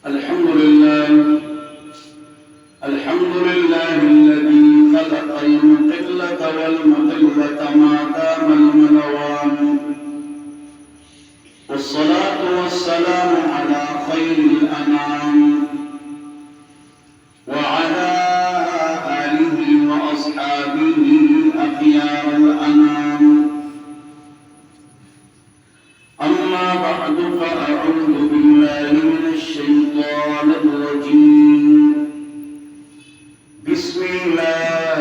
الحمد لله الذي خلق المقلة والمقلة ما دام الملوان، والصلاة والسلام على خير الأنام وعلى آله وأصحابه أخيار الأنام. أما بعد فأعوذ بالله من الشيطان الرجيم. بسم الله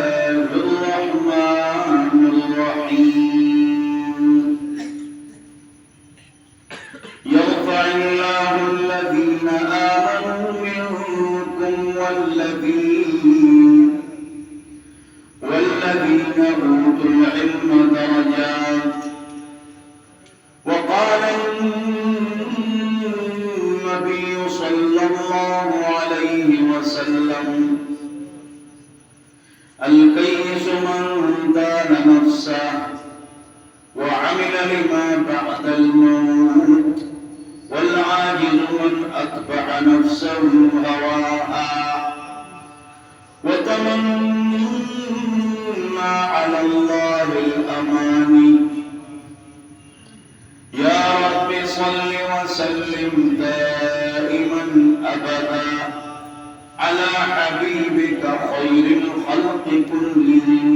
الرحمن الرحيم. يرفع الله الذين آمنوا منكم والذين أوتوا العلم درجات. وقال النبي صلى الله عليه وسلم: الكيس من دان نفسه وعمل لما بعد الموت، والعاجز من أتبع نفسه هواها وتمنى على الله الأماني. يا رب صل وسلم دائما أبدا على حبيبك خير الخلق كلهم.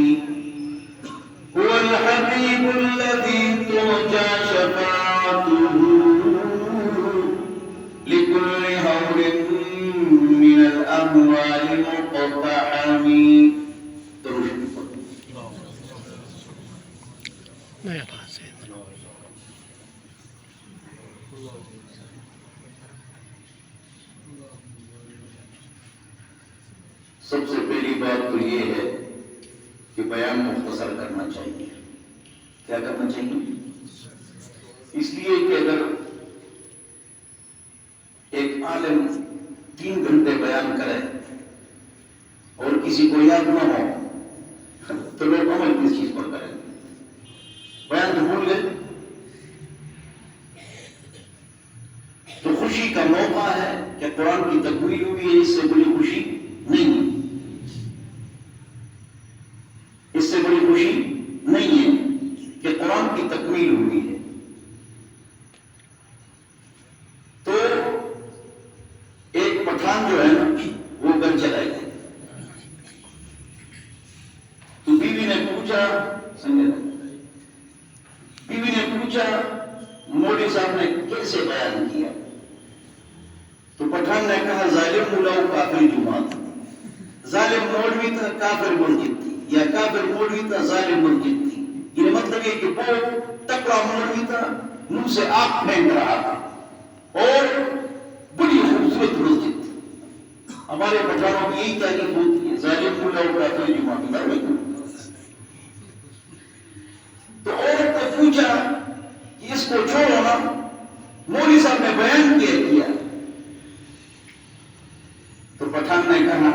هو الحبيب الذي ترجى شفاعته لكل هول من الأموال مقتحم. سب سے پہلی بات تو یہ ہے کہ بیان مختصر کرنا چاہیے. کیا کرنا چاہیے؟ اس لیے کہ اگر ایک عالم 3 گھنٹے بیان کرے اور کسی کو یاد نہ ہو تو لوگ عمل کس چیز پر کریں؟ بیان تو بھول گئے. تو خوشی کا موقع ہے کہ قرآن کی تکمیل ہوئی ہے. اس سے بڑی خوشی نہیں ہے. اس سے بڑی خوشی نہیں ہے کہ قرآن کی تکمیل ہوئی ہے. تو ایک پٹھان جو ہے نا وہ گھر چلا گیا. تو بیوی نے پوچھا مولوی صاحب نے کیسے بیان کیا؟ تو پٹھان نے کہا ظالم ملاؤ کافر جماعت. ظالم مولوی تھا کافر مسجد تھی، یا کافر مولوی تھا ظالم مسجد تھی. یہ مطلب یہ کہ وہ تکڑا مولوی تھا، منہ سے آگ پھینک رہا تھا، اور بڑی خوبصورت مسجد تھی. ہمارے پٹھانوں کی یہی تعریف ہوتی ہے، ظالم ملاؤ کافر جماعت. تو عورت نے پوچھا کہ اس کو چھوڑو نا. مولوی صاحب نے بیان کیا. تو پٹھان نے کہا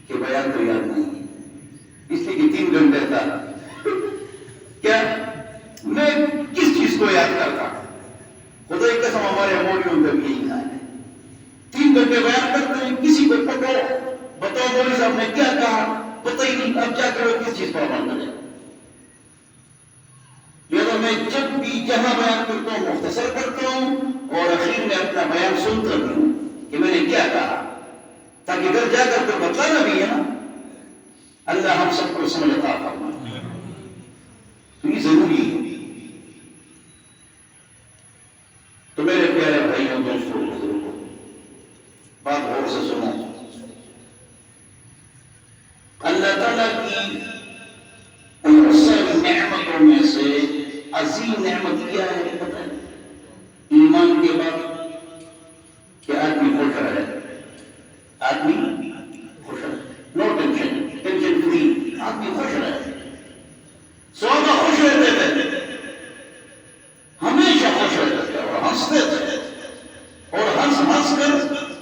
کہ بیان تو یاد نہیں ہے، اس لیے کہ 3 گھنٹے تھا. کیا میں کس چیز کو یاد کرتا؟ خدا کی قسم ہمارے مولویوں کا بھی یہی حال ہے. 3 گھنٹے بیان کرتے ہیں، کسی کو پکڑو بتاؤ مولوی صاحب نے کیا کہا، پتہ ہی نہیں. اب کیا کرو، کس چیز پر عمل کرے؟ لہذا میں جب بھی جہاں بیان کرتا ہوں مختصر کرتا ہوں، اور اخیر میں اپنا بیان سنتا بھی ہوں کہ میں نے کیا کہا، تاکہ گھر جا کر تو بتانا بھی ہے نا. اللہ ہم سب کو سمجھ عطا فرمائے. تو یہ ضروری ہے. تو میرے پیارے بھائیوں دوستوں بزرگوں، بات غور سے سنو. اللہ تعالیٰ کی سب نعمتوں میں سے عظیم نعمت کیا ہے پتہ ہے؟ ایمان کے بعد کہ آدمی خوش رہے. آدمی خوش رہے، نو ٹینشن فری. آدمی خوش رہے. صحابہ خوش رہتے تھے، ہمیشہ خوش رہتے تھے اور ہنستے تھے، اور ہنس کر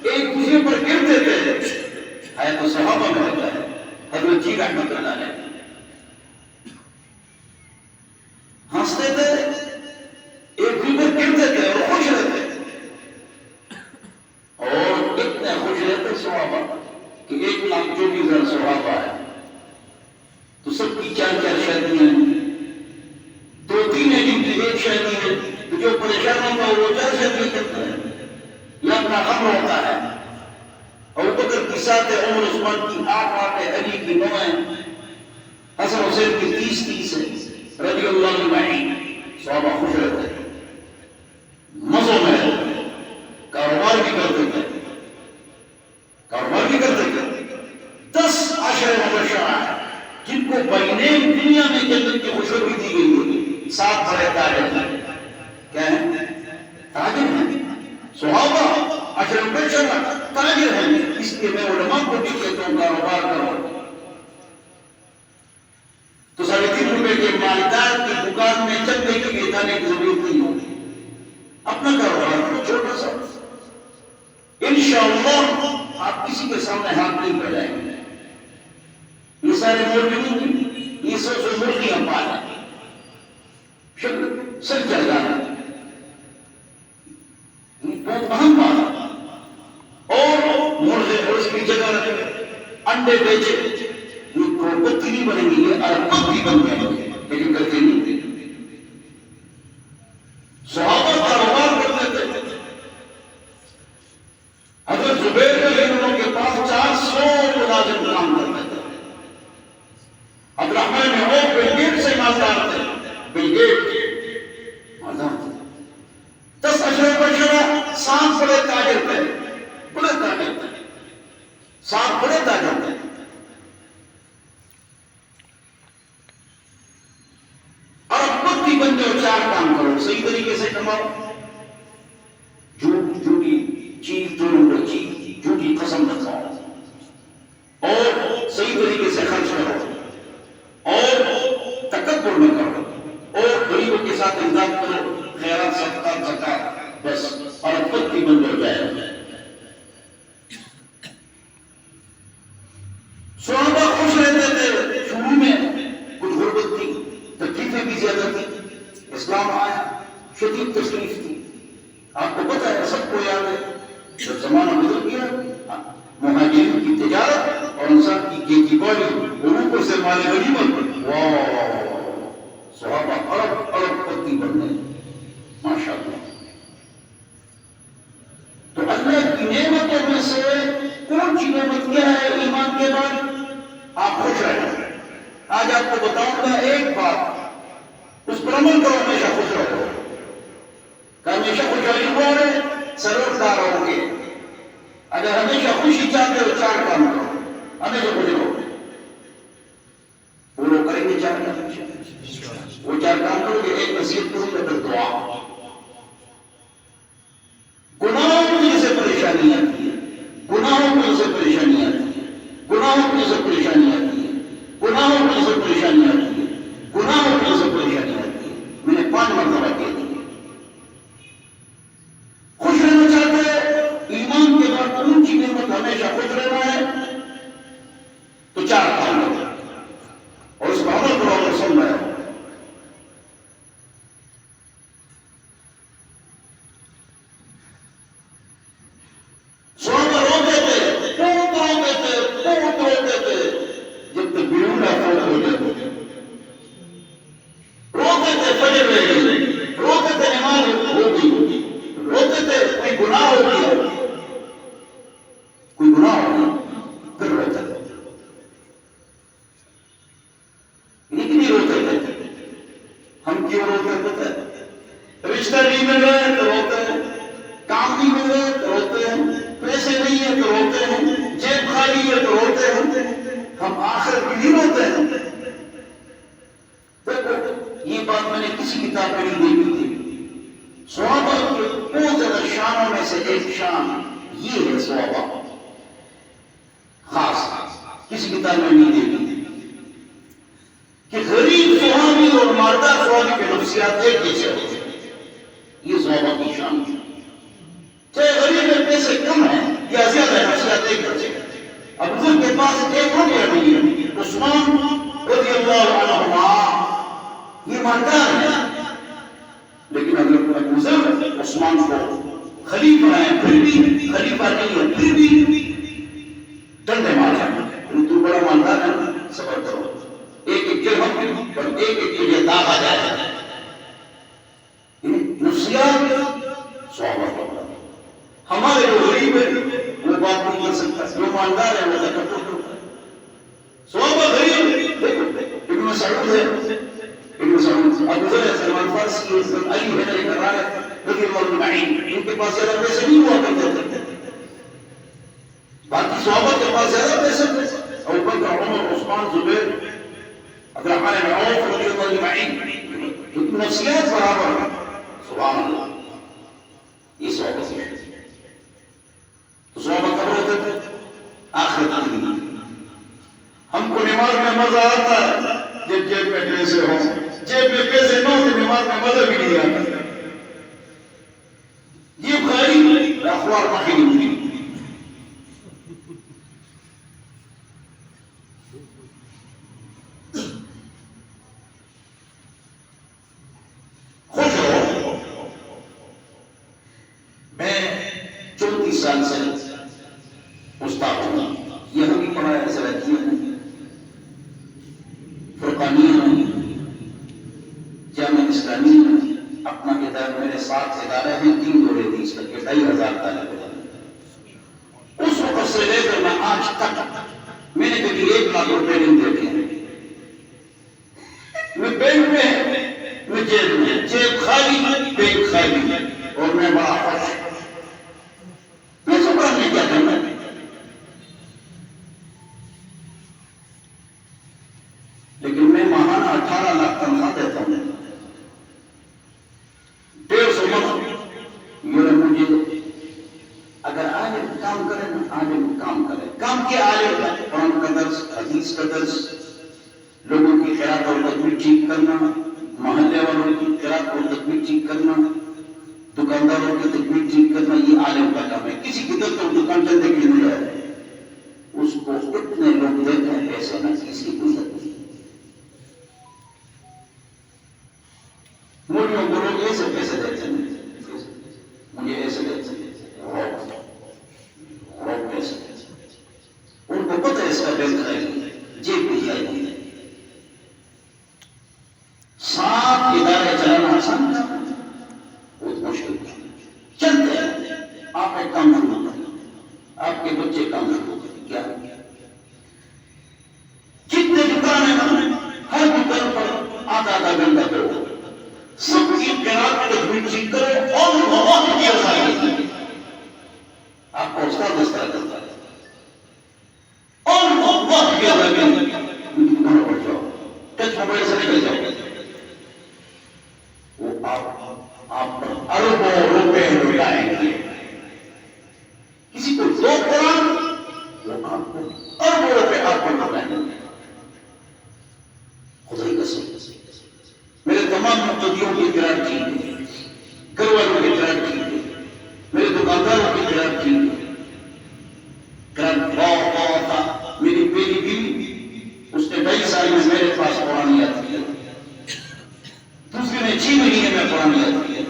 ایک دوسرے پر گرتے تھے. ہے تو صحابہ میں ہوتا ہے. حضرت جی رحمت اللہ علیہ ہنستے تھے، ایک دوسرے پر گرتے تھے اور خوش رہتے. ایک شہر نہیں ہوتی، جو پریشان ہوتا ہے وہ 4 شہر نہیں کرتا ہے، یہ اپنا غم ہوتا ہے۔ ابو بکر کی 7 ہے، عمر عثمان کی 8 ہے، علی کی 9 ہے، حسن حسین کی 30 ہے، رضی اللہ عنہ۔ صحابہ خوش رہتے ہیں، مزوں میں رہتے ہیں، کاروبار بھی کرتے تھے، کاروبار بھی کرتے تھے۔ 10 عشر مبشرہ ہیں جن کو بینیم دنیا میں جنت کی خوشخبری دی گئی ہے، 7 بڑے تاجر ہیں۔ کیا ہیں؟ تاجر ہیں۔ صحابہ عشر مبشرہ تاجر ہیں، اس لیے میں علماء کو بھی کہتا ہوں کاروبار کرو۔ تو 3.5 روپے کے مالدار کی دکان میں چندے کی بیچانے کی ضرورت نہیں ہوگی، اپنا کاروبار کرو چھوٹا سا، انشاءاللہ آپ کسی کے سامنے ہاتھ نہیں پھیلائیں گے۔ یہ سارے ملک نہیں، یہ سب مرغیاں پالا شکر سر چل جانا، بہت اہم بات۔ اور مرغے اور اس کی جگہ رکھے، انڈے بیچے، یہ کروڑپتی نہیں بنے گی، یہ اربپتی بن جائیں گے، لیکن کرتے نہیں تھے۔ صحابہ کاروبار کرتے تھے۔ حضرت زبیر رضی اللہ عنہ کے پاس 400 ملازم کام کرتے تھے۔ عبدالرحمن بن عوف بل گیٹ سے مالدار تھے، بل گیٹ مالدار تھے۔ 10 عشر مبشرہ، 7 بڑے تاجر تھے، بڑے تاجر تھے، 7 بڑے تاجر تھے۔ اربپتی بن جاؤ، 4 کام کرو، صحیح طریقے سے کماؤ، جھوٹی چیز چیز جھوٹی قسم نہ کھاؤ، اور صحیح طریقے سے خرچ کرو، اور تکبر نہ کرو، اور غریبوں کے ساتھ امداد کرو، خیرات صدقات زکات، بس اربپتی بن جائے۔ صحابہ خوش رہتے تھے۔ شروع میں کچھ غربت تھی، تکلیفیں بھی زیادہ تھی، اسلام آیا، شدید تکلیف تھی، آپ کو پتہ ہے، سب کو یاد ہے۔ جب زمانہ بدل گیا، مہاجرین کی تجارت اور انصار کی کھیتی باڑی، اوپر سے مال غنیمت، واہ، صحابہ ارب پتی بن گئے، ماشاءاللہ۔ تو اللہ کی نعمتوں میں سے کون سی نعمت کیا ہے ایمان کے بعد؟ آپ خوش رہیں۔ آج آپ کو بتاؤں گا ایک بات، اس پر عمل کرو، ہمیشہ خوش رہو، کہ ہمیشہ خوشحالی والے سروردار رہو گے۔ اگر ہمیشہ خوشی چاہتے ہو، 4 کام کرو، ہمیشہ خوش رہو گے۔ وہ لوگ کریں گے 4 کام، وہ 4 کام کرو گے۔ ایک نصیحت کروں گا، پھر دعا۔ گناہوں کی وجہ سے پریشانی آتی ہے، گناہوں کی وجہ سے پریشانی آتی ہے، گناہوں کی وجہ سے پریشانی آتی ہے، گناہوں کی وجہ سے پریشانی آتی ہے، گناہوں کی وجہ سے پریشانی آتی ہے۔ میں نے 5 مرتبہ کہہ دی۔ خوش رہنا چاہتے ہو، ایمان کے بعد اونچی نعمت ہمیشہ خوش رہنا ہے، تو 4 کام کرو، اور اس پر عمل کرو اور سن رہے ہو۔ صحابہ روتے تھے، بہت روتے تھے، بہت روتے تھے، جب تک بیرون فوت ہو جاتے، روتے تھے فجر رہ گئی، روتے تھے نماز ہو گئی، روتے تھے کوئی گناہ ہو گیا، کوئی گناہ ہو گیا، پھر روتے تھے، لیکن نہیں روتے تھے۔ ہم کیوں روتے تھے؟ رشتہ نہیں ملے تو روتے ہیں، کام نہیں ملے تو روتے ہیں، پیسے نہیں ہے تو روتے ہیں، جیب خالی ہے تو روتے ہیں، ہم آخر بھی نہیں روتے ہیں۔ دیکھو، یہ بات میں نے کسی کتاب میں نہیں دیکھی تھی۔ صحابہ کے بہت زیادہ شانوں میں سے ایک شان یہ ہے، صحابہ خاص کسی کتاب میں نہیں دیکھی تھی، کہ غریب صحابی اور مالدار صحابی کے نفسیات ایک جیسے ہوتے ہیں۔ یہ صحابہ کی شان ہے، چاہے غریب میں پیسے کم ہیں یا زیادہ ہے، نفسیات ایک جیسے ہیں۔ اب حضور کے پاس ایک روپیہ نہیں ہے، عثمان رضی اللہ عنہ یہ مالدار ہے، لیکن اگر ابو ذر عثمان کو خلیفہ ہے، پھر بھی خلیفہ نہیں ہے، پھر بھی ڈنڈے مارا ہے، تو بڑا مالدار ہے، صبر کرو، ایک ایک درہم اور ایک ایک کے لیے داغ آ جائے، فرض کیے علی حیدر کرار رضی اللہ عنہ، ان کے پاس زیادہ پیسے نہیں ہوا کرتے تھے، باقی صحابہ کے پاس زیادہ پیسے تھے، ابو بکر، عمر، عثمان، زبیر، عبدالرحمن بن عوف رضی اللہ عنہ، نفسیات برابر، سبحان اللہ، یہ صحابہ سے تو صحابہ کب ہوتے تھے؟ آخرت کے دن۔ ہم کو نماز میں مزہ آتا ہے جب جیب میں پیسے ہوں، جیب میں پیسے نہ ہو تو نماز میں مزہ بھی نہیں آتا، یہ خالی اخبار باقی نہیں ہوتی۔ خوش ہو، میں 34 سال سے استاد ہوں، یہاں بھی پڑھایا سلطیہ فرقانیہ جامعہ اسلامی، اپنا کتاب میرے 7 ادارے ہیں، 3 دورے دی اس کے 2,500 طالب علم۔ اس وقت سے لے کر میں آج تک میں نے کبھی 1 لاکھ روپے نہیں دیکھے ہیں، میں بینک میں، میں جیب خالی، بینک خالی، اور میں بڑا خوش، میں سمجھا نہیں کیا کرنا ہے۔ لیکن میں ماہانہ 18 لاکھ تنخواہ دیتا ہوں، 150 لاکھ یہ مجھے، اگر عالم کام کرے نا، عالم کام کرے، کام کیا عالم کا؟ قرآن کا درس، حدیث کا درس، لوگوں کی قرات اور تدبیر ٹھیک کرنا، محلے والوں کی قرات اور تدبیر ٹھیک کرنا، دکانداروں کی تدبیر ٹھیک کرنا، یہ عالم کا کام ہے۔ کسی کی طرف تو دکان چلنے کے لیے ہے، اس کو اتنے لوگ دیتے ہیں پیسے نہ کسی کو ضرورت نہیں۔ مولوں کو لوگ ایسے پیسے دیتے ہیں، مجھے ایسے دیتے ہیں، روک پیسے، ان کو پتہ ہے اس کا بینک خالی ہے، جیب بھی خالی ہے۔ 7 ادارے چلانا آسان ہے، بہت مشکل ہے، چلتے ہیں۔ آپ ایک کام شروع کریں، آپ کے بچے کام شروع کریں، کیا جتنے دکان ہیں ہر دکان پر آدھا گھنٹہ بیٹھو، سب کی قرات تدبیر ٹھیک کرو، اور بہت کی آسانی ہے، آپ کو استاد کرتا ہے، اور بہت کی آسانی ہے، دکان پر جاؤ، ٹچ موبائل سے نکل جاؤ، وہ آپ پر اربوں روپے لٹائیں گے۔ کسی کو 2 قرآن، وہ آپ کو اربوں روپے آپ کو لٹائیں گے۔ خدائی قسم، میرے تمام مقتدیوں کی قرآن ٹھیک ہے، گھر والوں کی قرآن ٹھیک ہے، میرے دکانداروں کی قرآن ٹھیک ہے، قرآن بہت تھا۔ میری پہلی بیوی، اس نے 22 سال میں میرے پاس قرآن یاد کیا، دوسری نے 6 مہینے میں قرآن یاد کیا۔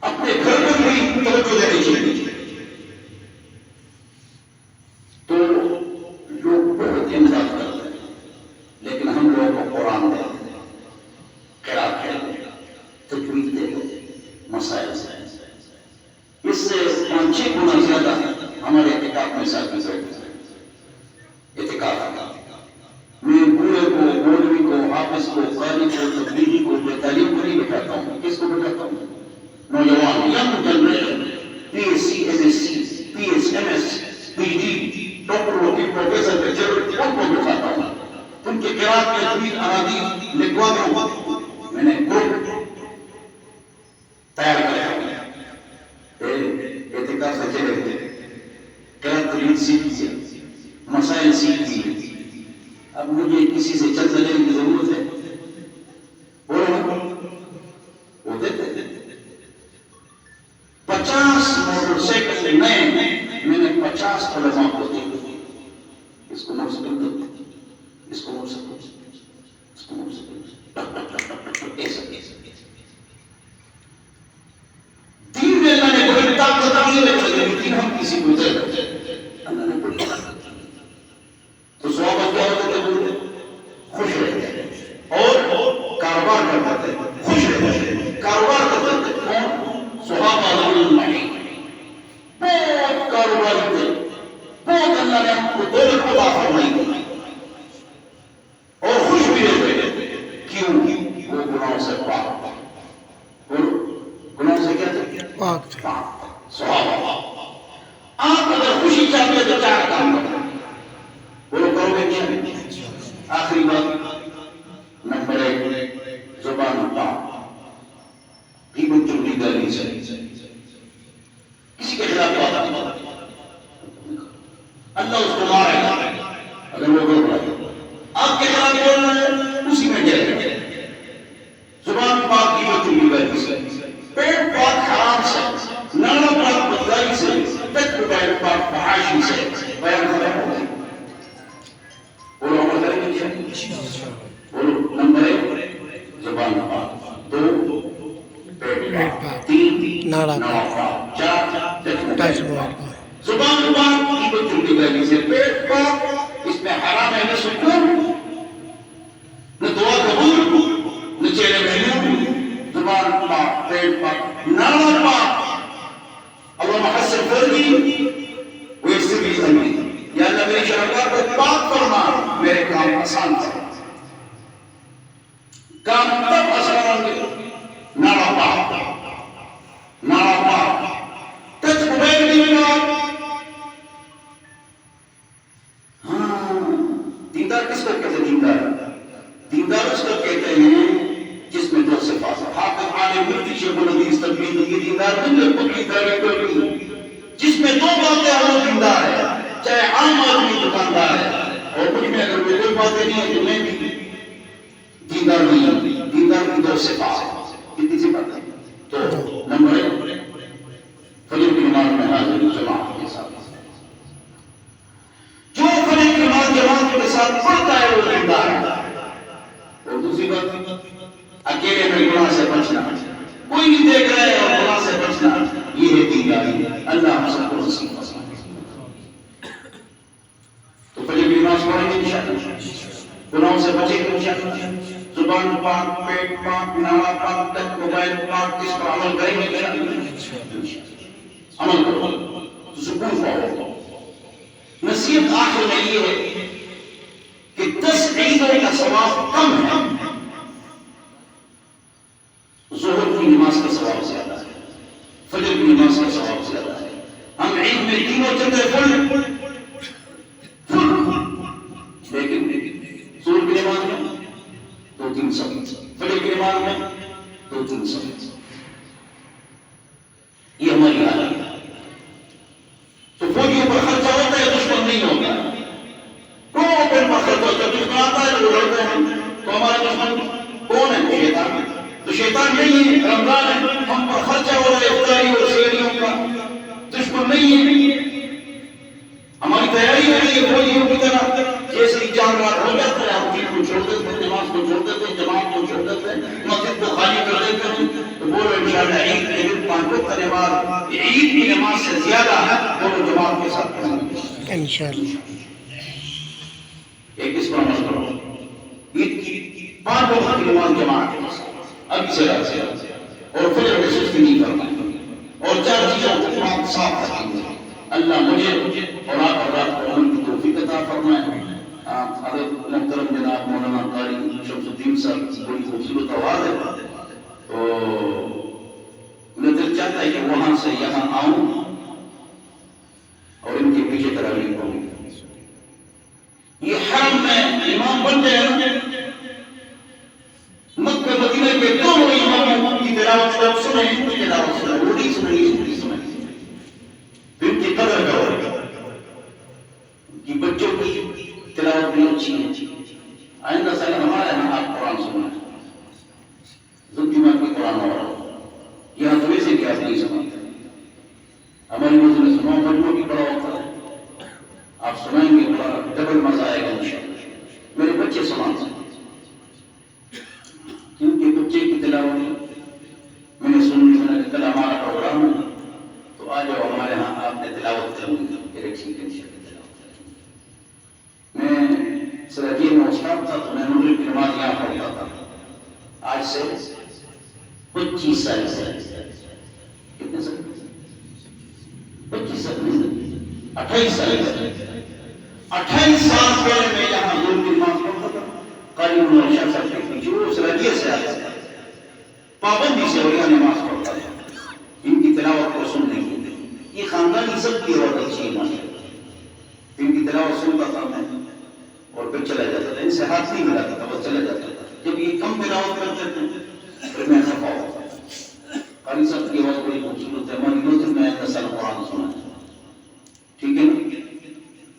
اپنے گھر کو بھی توجہ دینی چاہیے۔ تو لوگ بہت امداد کرتے ہیں، لیکن ہم لوگوں کو قرآن دے دیں، قرات دے دیں، تجوید دے دیں، مسائل سے، اس سے 5-6 گنا زیادہ ہمارے اعتکاف میں ساتھ میں بیٹھتے ہیں۔ اعتکاف میں بوڑھے کو، مولوی کو، حافظ کو، قاری کو، تبلیغی کو، بے تعلیم کو نہیں بٹھاتا ہوں۔ کس کو بٹھاتا ہوں؟ نوجوان، young generation, P S C, M S C, P S, M S, P G, ڈاکٹروں کی، پروفیسر کے ضرورت، ان کو بٹھاتا ہوں، ان کے قرات میں تدبیر احادیث لکھواتا ہوں۔ میں نے گروپ تیار کیا ہے، اعتکاف سے چلے گئے، قرات تدبیر سیکھ لیا، مسائل سیکھ لیے، اب مجھے کسی سے چند لینے کی ضرورت ہے، وہ دیتے ہیں۔ 50 موٹر سائیکل نئے، میں نے 50 علماء کو دی، اس کو مرسکل کرتے، اس کو مرسکل، اس کو مرسکل، ایسا دین میں اللہ نے بڑی طاقت نہیں رکھی، لیکن ہم کسی کو دے رکھتے ہیں، اللہ نے بڑی طاقت۔ تو صحابہ کیا ہوتے تھے؟ بولتے خوش رہتے ہیں، اور کاروبار کرتے تھے، خوش رہتے ہیں، کاروبار کرتے تھے۔ کون؟ صحابہ رضی اللہ عنہم بہت کاروباری تھے، وہ گناہوں سے پاک، گناہوں سے کیا تھے؟ پاک. صحابہ. آپ اگر خوشی چاہتے ہیں تو 4 کام کرو. بولو کرو گے کیا؟ آخری بات نمبر 1 زبان پاک، غیبت چغلی گالی سے کسی کے خلاف بات نہیں. اللہ اس کو مارے گا اگر وہ بول رہا ہے. آپ کے خلاف بول رہے ہیں اسی میں جائے گا. زبان پاک غیبت چغلی گالی سے، پیٹ پاک حرام سے، نانا پاک بدکاری سے، پیٹ موبائل پاک فحاشی سے. بیان ختم ہو گئی. بولو عمل کریں گے کیا؟ بولو نمبر 1 زبان پاک، 2 پیٹ پاک، 3 ناڑا پاک، 4 ٹچ موبائل پاک. زبان پاک غیبت چغلی گالی سے، پیٹ پاک اس میں حرام ہے نہ سکون نہ دعا قبول نہ چہرے محمود. زبان پاک، پیٹ پاک، ناڑا پاک. اللہم حسن فرجی ویسر لی امری. یا اللہ میری شرکات کو پاک فرما، میرے کام آسان کر. کام تب آسان ہوں گے ناڑا پاک، ناڑا پاک. ٹچ موبائل بھی پاک. ہاں، دیندار کس کو کہتے ہیں؟ دیندار اس کو کہتے ہیں جس میں 2 صفات ہیں. حافظ عالم مفتی شیخ الحدیث تقلید یہ دیندار نہیں ہے، پکی داڑھی ٹوپی. جس میں 2 باتیں ہیں وہ دیندار ہے. چاہے عام آدمی دکاندار ہے اور مجھ میں اگر وہ کوئی باتیں نہیں ہے تو میں بھی دیندار نہیں ہوں. دیندار کی 2 صفات ہیں. کتنی صفات ہیں؟ تو نمبر 1 فجر کی نماز میں حاضری جماعت کے ساتھ. جو فجر کی نماز جماعت کے ساتھ پڑھتا ہے وہ دیندار ہے. اور دوسری بات اکیلے میں گناہ سے بچنا، کوئی نہیں دیکھ رہا ہے اور گناہ سے بچنا، یہ ہے دینداری. اللہ ہم سب کو نصیب فرمائے. تو فجر کی نماز پڑھیں گے انشاءاللہ، گناہوں سے بچیں گے انشاءاللہ. زبان پاک، پیٹ پاک، ناڑا پاک، ٹچ موبائل پاک. اس پر عمل کریں گے انشاءاللہ. عمل کرو تو سکون پاؤ. نصیحت آخر میں یہ ہے کہ 10 عیدوں کا ثواب کم ہے، ظہر کی نماز کا ثواب زیادہ ہے، فجر کی نماز کا ثواب زیادہ ہے. ہم عید میں تینوں چندے فل لیکن ظہر کی نماز میں 2-3 سب، فجر کی نماز میں 2-3 سب. یہ ہماری حالت ہے. تو فوجیوں پر خرچہ ہوتا ہے، دشمن نہیں ہوگا. کون پر خرچہ ہوتا ہے؟ دشمن آتا ہے جو لڑتے ہیں. تو ہمارا دشمن کون ہے؟ شیطان. تو شیطان نہیں ہے، رمضان ہے، ہم پر خرچہ ہو رہا ہے افطاری اور سحریوں کا. دشمن نہیں ہے. ہماری تیاری ہو رہی ہے فوجیوں کی طرح. جیسے 4 رات ہو جاتا ہے ہم دین کو چھوڑ دیتے ہیں، نماز کو چھوڑ دیتے ہیں، جماعت کو چھوڑ دیتے ہیں، مسجد کو خالی کر دیتے ہیں. تو بولو انشاءاللہ عید کے دن 5 وقت کا نماز عید کی نماز سے زیادہ ہے. بولو جماعت کے ساتھ پڑھیں گے انشاءاللہ. ایک اس پر عمل کرو. عید کی 5 وقت کی نماز جماعت کے ساتھ ابھی سے رات سے، اور فجر میں سستی نہیں کرنا، اور 4 چیزوں کو بہت صاف رکھیں گے. اللہ مجھے اور آپ اور رات کو عمل کی توفیق عطا فرمائے. حضرت محترم جناب مولانا قاری شمس الدین صاحب کی بڑی خوبصورت آواز ہے. تو میں دل چاہتا ہے کہ وہاں سے یہاں آؤں اور ان کے پیچھے تراویح پڑھوں. یہ حرم میں امام بن جائے، مکہ مدینہ کے دونوں اماموں کی تلاوت کو سنیں، ان کی تلاوت سنیں، وہ نہیں سنیں. پھر ان کی قدر کرو. کہ بچوں کی تلاوت بھی اچھی ہے. آئندہ سال ہمارے یہاں آپ قرآن سننا، زندگی کی قرآن ہو رہا ہو. یہاں تو ویسے کہ آپ نہیں سناتے. ہماری مسجد میں سنو بچوں کی بڑا ہوتا ہے، آپ سنائیں گے بڑا ڈبل مزہ آئے گا انشاءاللہ. میرے بچے سناتے ہیں کیونکہ بچے کی تلاوت میں نے سنی. میں نے کل ہمارا پروگرام ہے تو آ جاؤ ہمارے ہاں، آپ نے تلاوت کروں گی. پھر ٹھیک ہے انشاءاللہ تلاوت کریں گے. میں سراجی میں استاد تھا تو میں مغرب کی نماز یہاں پڑھتا تھا. آج سے 25 سال سے، کتنے سال؟ 25 سال نہیں، 28 سال سے. 28 سال پہلے میں یہاں ظہر کی نماز پڑھتا تھا. قاری مولانا شاہ صاحب کے پیچھے وہ سراجی سے آتا تھا. پابندی سے اور نماز پڑھتا ہے، ان کی تلاوت کو سننے کے لیے. یہ خاندانی سب کی عورت اچھی ہے ماشاء اللہ، ان کی تلاوت سنتا تھا میں اور پھر چلا جاتا تھا، ان سے ہاتھ نہیں ملاتا تھا، بس چلا جاتا تھا. جب یہ کم تلاوت کرتے تھے پھر میں خفا ہوتا. قاری صاحب کی آواز بڑی خوبصورت ہے، مان لو تو میں 10 سال قرآن سنا ہے، ٹھیک ہے نا؟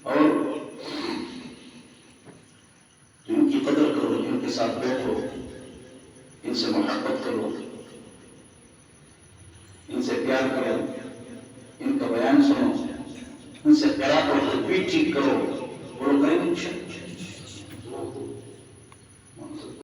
اور ان کی قدر کرو، ان کے ساتھ بیٹھو، ان سے محبت کرو، ان سے پیار کرو، ان کا بیان سنو، ان سے قرات اور تجوید ٹھیک کرو. وہ لوگ کریں گے